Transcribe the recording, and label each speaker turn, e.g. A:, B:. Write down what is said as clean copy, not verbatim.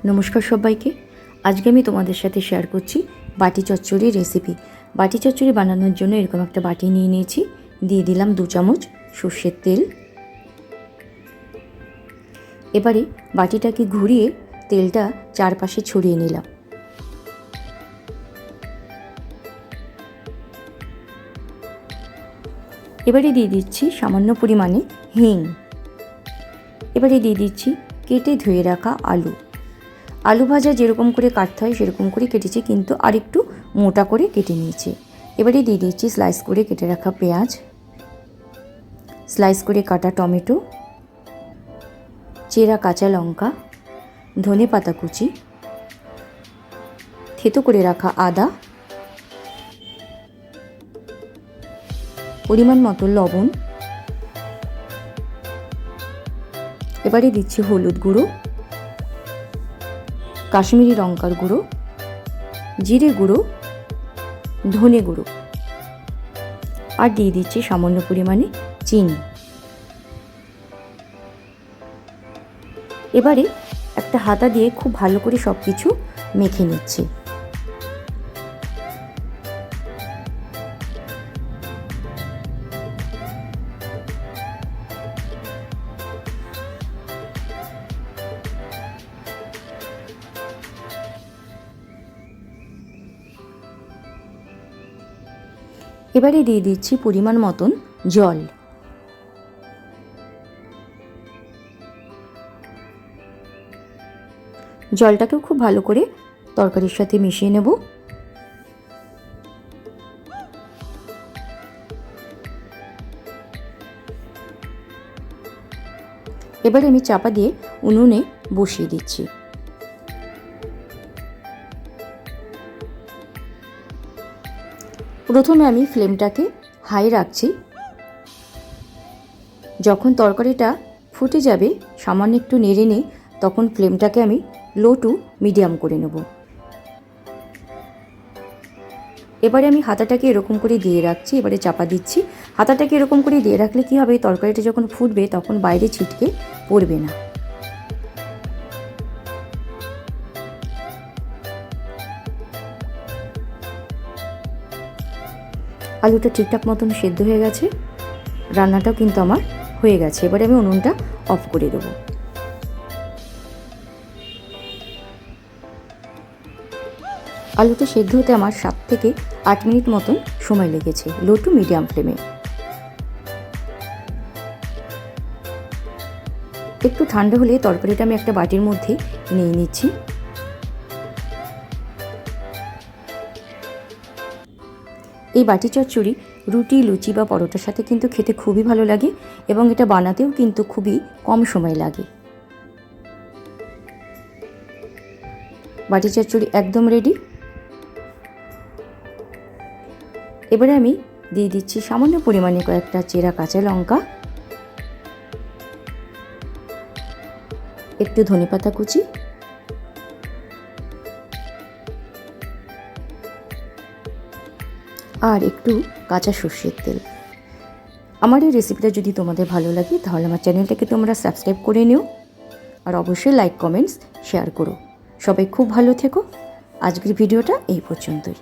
A: নমস্কার সবাইকে। আজকে আমি তোমাদের সাথে শেয়ার করছি বাটি চচ্চড়ির রেসিপি। বাটি চচ্চড়ি বানানোর জন্য এরকম একটা বাটি নিয়ে নিয়েছি। দিয়ে দিলাম 2 চামচ সর্ষের তেল। এবারে বাটিটাকে ঘুরিয়ে তেলটা চারপাশে ছড়িয়ে নিলাম। এবারে দিয়ে দিচ্ছি সামান্য পরিমাণে হিং। এবারে দিয়ে দিচ্ছি কেটে ধুয়ে রাখা আলু। আলু ভাজা যেরকম করে কাটতে হয় সেরকম করে কেটেছি, কিন্তু আরেকটু মোটা করে কেটে নিয়েছি। এবারে দিয়ে দিচ্ছি স্লাইস করে কেটে রাখা পেঁয়াজ, স্লাইস করে কাটা টমেটো, চেরা কাঁচা লঙ্কা, ধনে পাতা কুচি, থেতো করে রাখা আদা, পরিমাণ মতো লবণ। এবারে দিচ্ছি হলুদ গুঁড়ো, কাশ্মীরি লঙ্কার গুঁড়ো, জিরে গুঁড়ো, ধনে গুঁড়ো, আর দিয়ে দিচ্ছি সামান্য পরিমাণে চিনি। এবারে একটা হাতা দিয়ে খুব ভালো করে সব কিছু মেখে নিচ্ছি। এবারে দিয়ে দিচ্ছি পরিমাণ মতন জল। জলটাকেও খুব ভালো করে তরকারির সাথে মিশিয়ে নেব। এবারে আমি চাপা দিয়ে উনুনে বসিয়ে দিচ্ছি। প্রথমে আমি ফ্লেমটাকে হাই রাখছি। যখন তরকারিটা ফুটে যাবে, সামান্য একটু নেড়ে নিই, তখন ফ্লেমটাকে আমি লো টু মিডিয়াম করে নেব। এবারে আমি হাতাটাকে এরকম করে দিয়ে রাখছি। এবারে চাপা দিচ্ছি। হাতাটাকে এরকম করে দিয়ে রাখলে কি হবে, তরকারিটা যখন ফুটবে তখন বাইরে ছিটকে পড়বে না। আলুটা ঠিকঠাক মতন সেদ্ধ হয়ে গেছে, রান্নাটাও কিন্তু আমার হয়ে গেছে। এবারে আমি উনুনটা অফ করে দেবো। আলুটা সেদ্ধ হতে আমার 7 থেকে 8 মিনিট মতন সময় লেগেছে, লো টু মিডিয়াম ফ্লেমে। একটু ঠান্ডা হলে তরকারিটা আমি একটা বাটির মধ্যে নিয়ে নিচ্ছি। এই বাটি চচ্চড়ি রুটি, লুচি বা পরোটার সাথে কিন্তু খেতে খুবই ভালো লাগে, এবং এটা বানাতেও কিন্তু খুবই কম সময় লাগে। বাটি চচ্চড়ি একদম রেডি। এবারে আমি দিয়ে দিচ্ছি সামান্য পরিমাণে কয়েকটা চেরা কাঁচা লঙ্কা, একটু ধনেপাতা কুচি, আর একটু কাঁচা সর্ষের তেল। আমার এই রেসিপিটা যদি তোমাদের ভালো লাগে তাহলে আমার চ্যানেলটাকে তোমরা সাবস্ক্রাইব করে নিও, আর অবশ্যই লাইক, কমেন্টস, শেয়ার করো। সবাই খুব ভালো থেকো। আজকের ভিডিওটা এই পর্যন্তই।